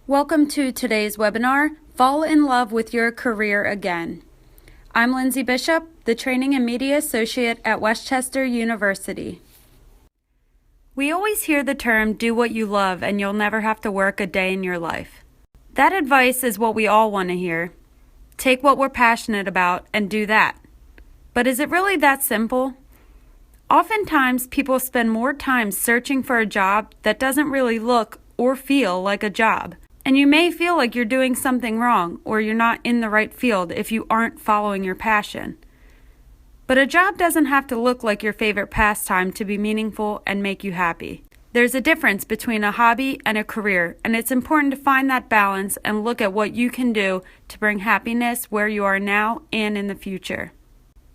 Welcome to today's webinar, Fall in Love with Your Career Again. I'm Lindsay Bishop, the Training and Media Associate at West Chester University. We always hear the term, do what you love and you'll never have to work a day in your life. That advice is what we all want to hear. Take what we're passionate about and do that. But is it really that simple? Oftentimes, people spend more time searching for a job that doesn't really look or feel like a job. And you may feel like you're doing something wrong or you're not in the right field if you aren't following your passion. But a job doesn't have to look like your favorite pastime to be meaningful and make you happy. There's a difference between a hobby and a career, and it's important to find that balance and look at what you can do to bring happiness where you are now and in the future.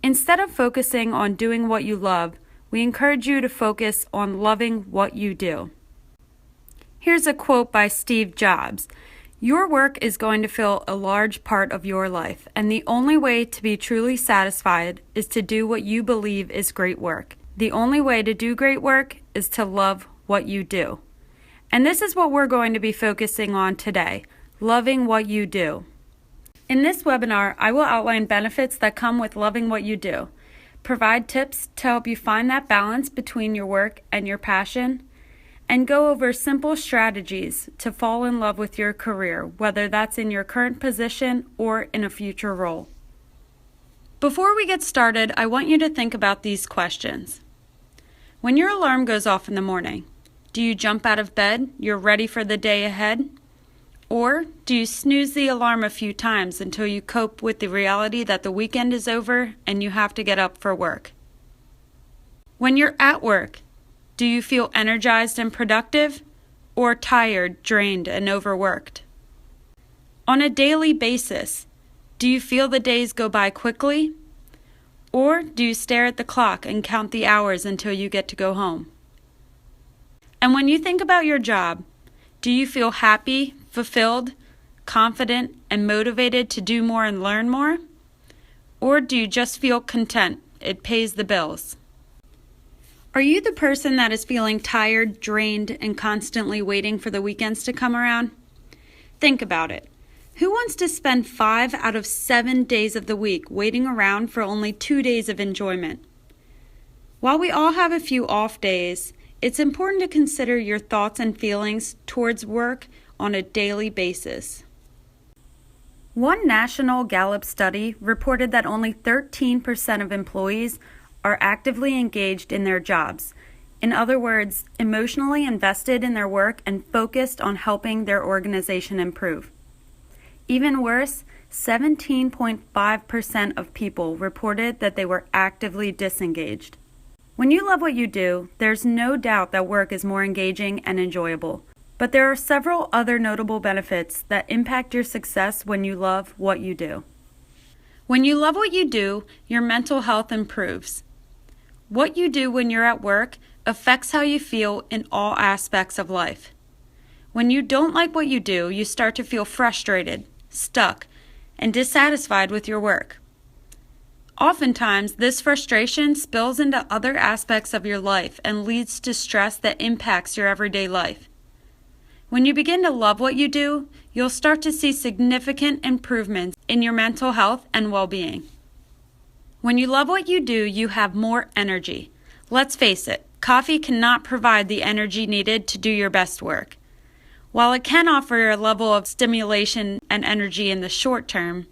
Instead of focusing on doing what you love, we encourage you to focus on loving what you do. Here's a quote by Steve Jobs. Your work is going to fill a large part of your life, and the only way to be truly satisfied is to do what you believe is great work. The only way to do great work is to love what you do. And this is what we're going to be focusing on today, loving what you do. In this webinar, I will outline benefits that come with loving what you do, provide tips to help you find that balance between your work and your passion, and go over simple strategies to fall in love with your career, whether that's in your current position or in a future role. Before we get started, I want you to think about these questions. When your alarm goes off in the morning, do you jump out of bed, you're ready for the day ahead? Or do you snooze the alarm a few times until you cope with the reality that the weekend is over and you have to get up for work? When you're at work, do you feel energized and productive, or tired, drained, and overworked? On a daily basis, do you feel the days go by quickly, or do you stare at the clock and count the hours until you get to go home? And when you think about your job, do you feel happy, fulfilled, confident, and motivated to do more and learn more? Or do you just feel content, it pays the bills? Are you the person that is feeling tired, drained, and constantly waiting for the weekends to come around? Think about it. Who wants to spend 5 out of 7 days of the week waiting around for only 2 days of enjoyment? While we all have a few off days, it's important to consider your thoughts and feelings towards work on a daily basis. One national Gallup study reported that only 13% of employees are actively engaged in their jobs. In other words, emotionally invested in their work and focused on helping their organization improve. Even worse, 17.5% of people reported that they were actively disengaged. When you love what you do, there's no doubt that work is more engaging and enjoyable. But there are several other notable benefits that impact your success when you love what you do. When you love what you do, your mental health improves. What you do when you're at work affects how you feel in all aspects of life. When you don't like what you do, you start to feel frustrated, stuck, and dissatisfied with your work. Oftentimes, this frustration spills into other aspects of your life and leads to stress that impacts your everyday life. When you begin to love what you do, you'll start to see significant improvements in your mental health and well-being. When you love what you do, you have more energy. Let's face it, coffee cannot provide the energy needed to do your best work. While it can offer a level of stimulation and energy in the short term,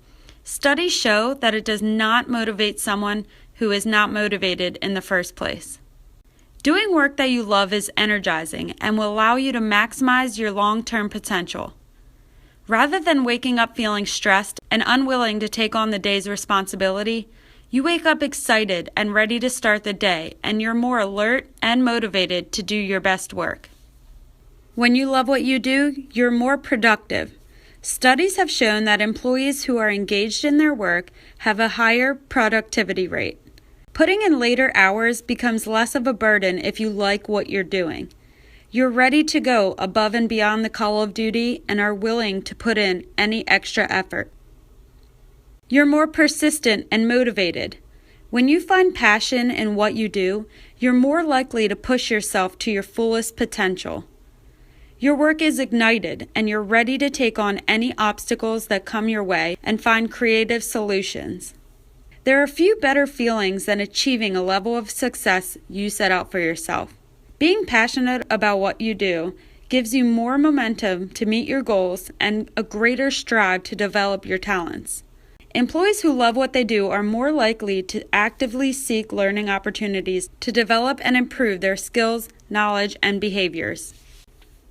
studies show that it does not motivate someone who is not motivated in the first place. Doing work that you love is energizing and will allow you to maximize your long-term potential. Rather than waking up feeling stressed and unwilling to take on the day's responsibility, you wake up excited and ready to start the day, and you're more alert and motivated to do your best work. When you love what you do, you're more productive. Studies have shown that employees who are engaged in their work have a higher productivity rate. Putting in later hours becomes less of a burden if you like what you're doing. You're ready to go above and beyond the call of duty and are willing to put in any extra effort. You're more persistent and motivated. When you find passion in what you do, you're more likely to push yourself to your fullest potential. Your work is ignited and you're ready to take on any obstacles that come your way and find creative solutions. There are few better feelings than achieving a level of success you set out for yourself. Being passionate about what you do gives you more momentum to meet your goals and a greater strive to develop your talents. Employees who love what they do are more likely to actively seek learning opportunities to develop and improve their skills, knowledge, and behaviors.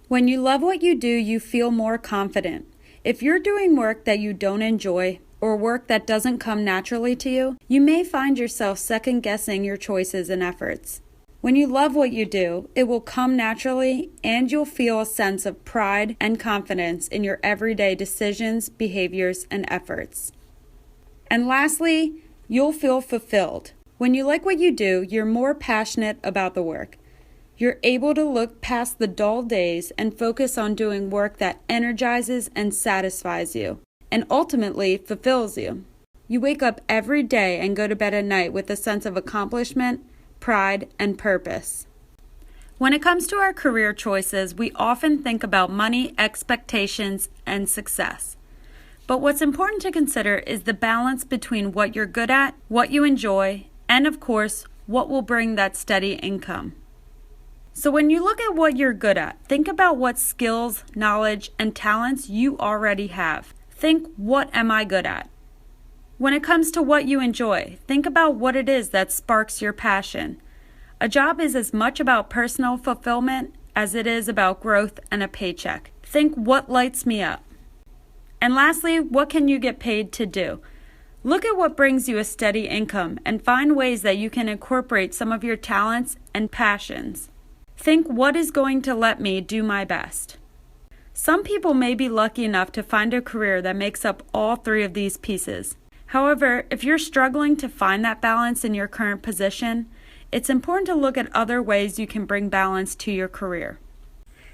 When you love what you do, you feel more confident. If you're doing work that you don't enjoy or work that doesn't come naturally to you, you may find yourself second-guessing your choices and efforts. When you love what you do, it will come naturally and you'll feel a sense of pride and confidence in your everyday decisions, behaviors, and efforts. And lastly, you'll feel fulfilled. When you like what you do, you're more passionate about the work. You're able to look past the dull days and focus on doing work that energizes and satisfies you, and ultimately fulfills you. You wake up every day and go to bed at night with a sense of accomplishment, pride, and purpose. When it comes to our career choices, we often think about money, expectations, and success. But what's important to consider is the balance between what you're good at, what you enjoy, and of course, what will bring that steady income. So when you look at what you're good at, think about what skills, knowledge, and talents you already have. Think, what am I good at? When it comes to what you enjoy, think about what it is that sparks your passion. A job is as much about personal fulfillment as it is about growth and a paycheck. Think, what lights me up? And lastly, what can you get paid to do? Look at what brings you a steady income and find ways that you can incorporate some of your talents and passions. Think, what is going to let me do my best? Some people may be lucky enough to find a career that makes up all three of these pieces. However, if you're struggling to find that balance in your current position, it's important to look at other ways you can bring balance to your career.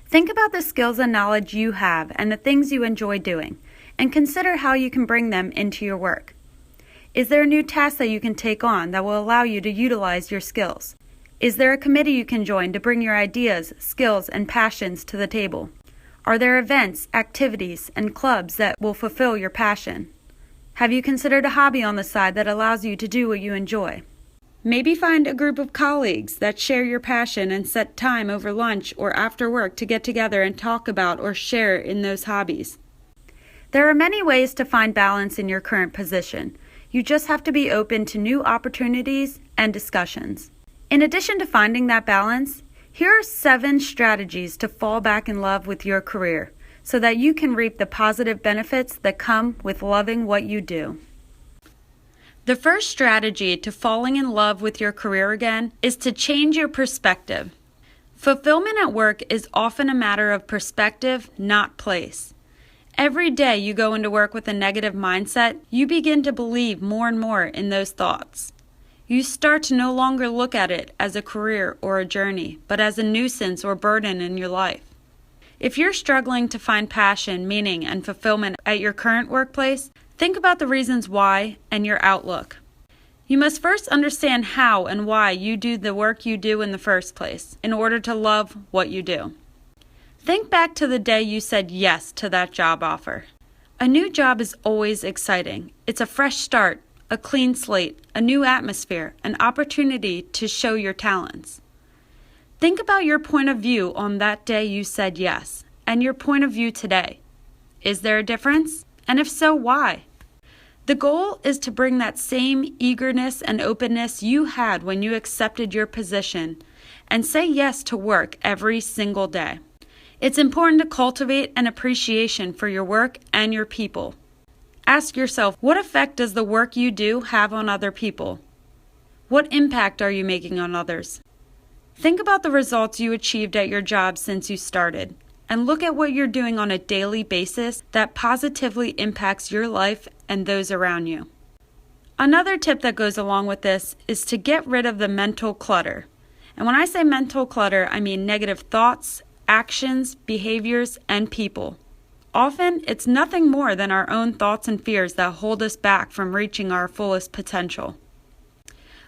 Think about the skills and knowledge you have and the things you enjoy doing, and consider how you can bring them into your work. Is there a new task that you can take on that will allow you to utilize your skills? Is there a committee you can join to bring your ideas, skills, and passions to the table? Are there events, activities, and clubs that will fulfill your passion? Have you considered a hobby on the side that allows you to do what you enjoy? Maybe find a group of colleagues that share your passion and set time over lunch or after work to get together and talk about or share in those hobbies. There are many ways to find balance in your current position. You just have to be open to new opportunities and discussions. In addition to finding that balance, here are 7 strategies to fall back in love with your career, so that you can reap the positive benefits that come with loving what you do. The first strategy to falling in love with your career again is to change your perspective. Fulfillment at work is often a matter of perspective, not place. Every day you go into work with a negative mindset, you begin to believe more and more in those thoughts. You start to no longer look at it as a career or a journey, but as a nuisance or burden in your life. If you're struggling to find passion, meaning, and fulfillment at your current workplace, think about the reasons why and your outlook. You must first understand how and why you do the work you do in the first place, in order to love what you do. Think back to the day you said yes to that job offer. A new job is always exciting. It's a fresh start, a clean slate, a new atmosphere, an opportunity to show your talents. Think about your point of view on that day you said yes, and your point of view today. Is there a difference? And if so, why? The goal is to bring that same eagerness and openness you had when you accepted your position and say yes to work every single day. It's important to cultivate an appreciation for your work and your people. Ask yourself, what effect does the work you do have on other people? What impact are you making on others? Think about the results you achieved at your job since you started, and look at what you're doing on a daily basis that positively impacts your life and those around you. Another tip that goes along with this is to get rid of the mental clutter. And when I say mental clutter, I mean negative thoughts, actions, behaviors, and people. Often, it's nothing more than our own thoughts and fears that hold us back from reaching our fullest potential.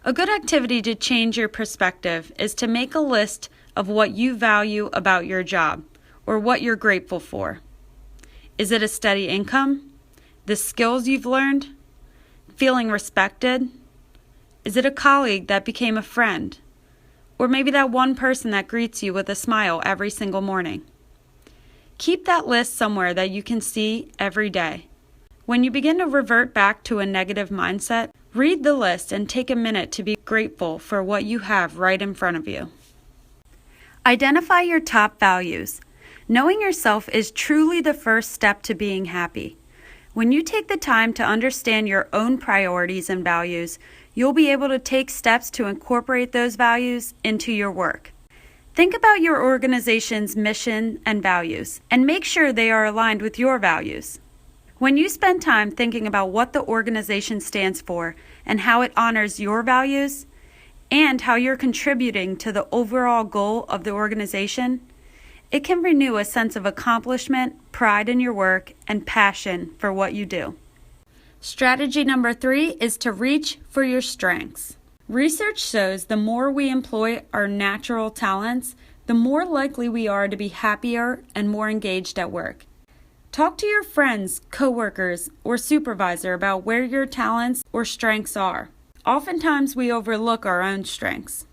A good activity to change your perspective is to make a list of what you value about your job, or what you're grateful for? Is it a steady income? The skills you've learned? Feeling respected? Is it a colleague that became a friend? Or maybe that one person that greets you with a smile every single morning? Keep that list somewhere that you can see every day. When you begin to revert back to a negative mindset, read the list and take a minute to be grateful for what you have right in front of you. Identify your top values. Knowing yourself is truly the first step to being happy. When you take the time to understand your own priorities and values, you'll be able to take steps to incorporate those values into your work. Think about your organization's mission and values, and make sure they are aligned with your values. When you spend time thinking about what the organization stands for and how it honors your values, and how you're contributing to the overall goal of the organization, it can renew a sense of accomplishment, pride in your work, and passion for what you do. Strategy number 3 is to reach for your strengths. Research shows the more we employ our natural talents, the more likely we are to be happier and more engaged at work. Talk to your friends, coworkers, or supervisor about where your talents or strengths are. Oftentimes we overlook our own strengths.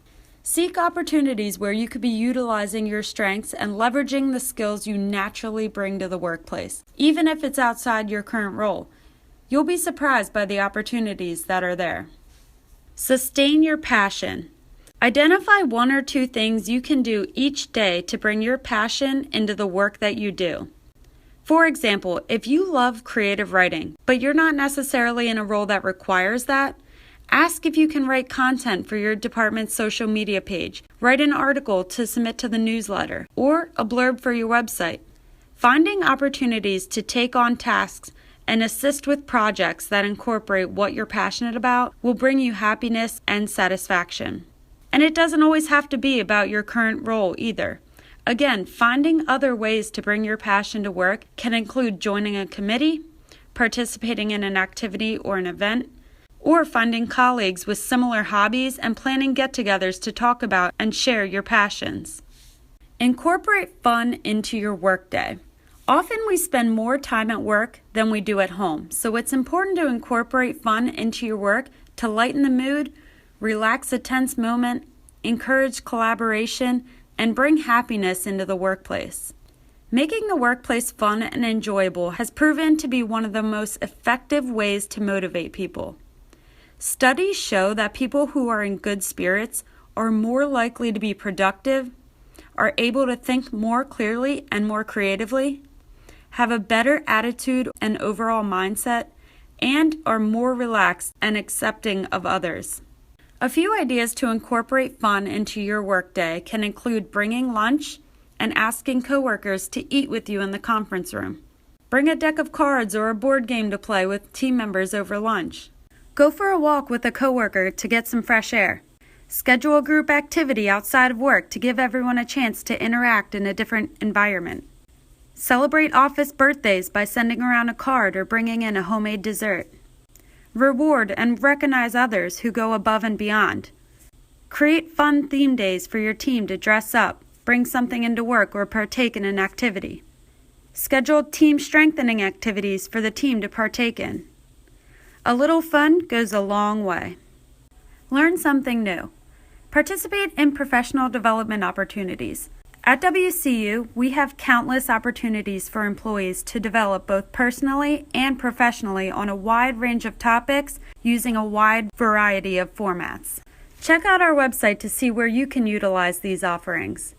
Seek opportunities where you could be utilizing your strengths and leveraging the skills you naturally bring to the workplace, even if it's outside your current role. You'll be surprised by the opportunities that are there. Sustain your passion. Identify 1 or 2 things you can do each day to bring your passion into the work that you do. For example, if you love creative writing, but you're not necessarily in a role that requires that, ask if you can write content for your department's social media page, write an article to submit to the newsletter, or a blurb for your website. Finding opportunities to take on tasks and assist with projects that incorporate what you're passionate about will bring you happiness and satisfaction. And it doesn't always have to be about your current role either. Again, finding other ways to bring your passion to work can include joining a committee, participating in an activity or an event, or finding colleagues with similar hobbies and planning get-togethers to talk about and share your passions. Incorporate fun into your workday. Often we spend more time at work than we do at home, so it's important to incorporate fun into your work to lighten the mood, relax a tense moment, encourage collaboration, and bring happiness into the workplace. Making the workplace fun and enjoyable has proven to be one of the most effective ways to motivate people. Studies show that people who are in good spirits are more likely to be productive, are able to think more clearly and more creatively, have a better attitude and overall mindset, and are more relaxed and accepting of others. A few ideas to incorporate fun into your workday can include bringing lunch and asking coworkers to eat with you in the conference room. Bring a deck of cards or a board game to play with team members over lunch. Go for a walk with a coworker to get some fresh air. Schedule a group activity outside of work to give everyone a chance to interact in a different environment. Celebrate office birthdays by sending around a card or bringing in a homemade dessert. Reward and recognize others who go above and beyond. Create fun theme days for your team to dress up, bring something into work, or partake in an activity. Schedule team strengthening activities for the team to partake in. A little fun goes a long way. Learn something new. Participate in professional development opportunities. At WCU, we have countless opportunities for employees to develop both personally and professionally on a wide range of topics using a wide variety of formats. Check out our website to see where you can utilize these offerings.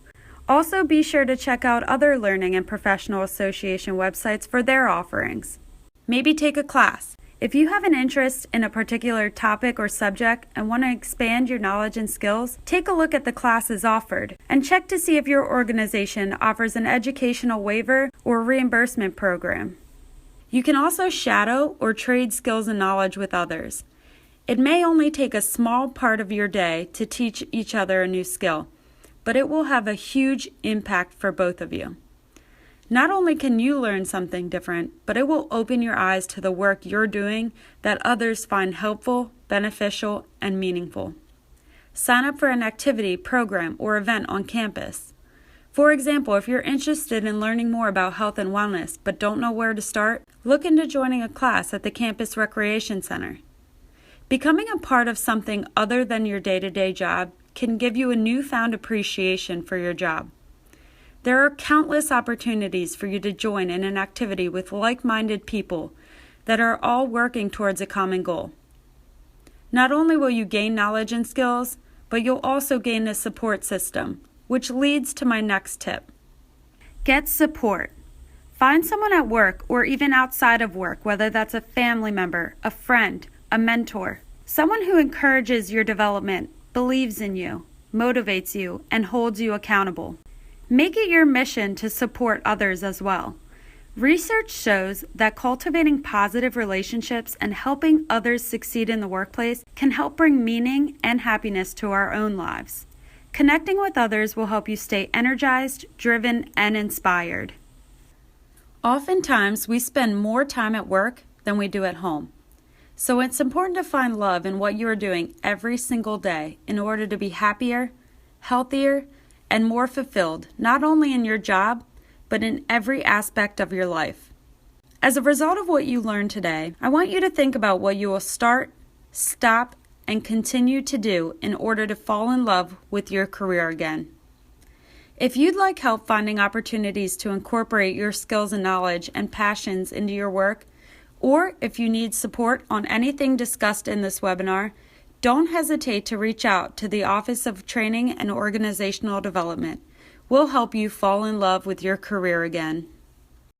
Also, be sure to check out other learning and professional association websites for their offerings. Maybe take a class. If you have an interest in a particular topic or subject and want to expand your knowledge and skills, take a look at the classes offered and check to see if your organization offers an educational waiver or reimbursement program. You can also shadow or trade skills and knowledge with others. It may only take a small part of your day to teach each other a new skill, but it will have a huge impact for both of you. Not only can you learn something different, but it will open your eyes to the work you're doing that others find helpful, beneficial, and meaningful. Sign up for an activity, program, or event on campus. For example, if you're interested in learning more about health and wellness but don't know where to start, look into joining a class at the Campus Recreation Center. Becoming a part of something other than your day-to-day job can give you a newfound appreciation for your job. There are countless opportunities for you to join in an activity with like-minded people that are all working towards a common goal. Not only will you gain knowledge and skills, but you'll also gain a support system, which leads to my next tip. Get support. Find someone at work or even outside of work, whether that's a family member, a friend, a mentor, someone who encourages your development, believes in you, motivates you, and holds you accountable. Make it your mission to support others as well. Research shows that cultivating positive relationships and helping others succeed in the workplace can help bring meaning and happiness to our own lives. Connecting with others will help you stay energized, driven, and inspired. Oftentimes, we spend more time at work than we do at home. So it's important to find love in what you are doing every single day in order to be happier, healthier, and more fulfilled, not only in your job, but in every aspect of your life. As a result of what you learned today, I want you to think about what you will start, stop, and continue to do in order to fall in love with your career again. If you'd like help finding opportunities to incorporate your skills and knowledge and passions into your work, or if you need support on anything discussed in this webinar, don't hesitate to reach out to the Office of Training and Organizational Development. We'll help you fall in love with your career again.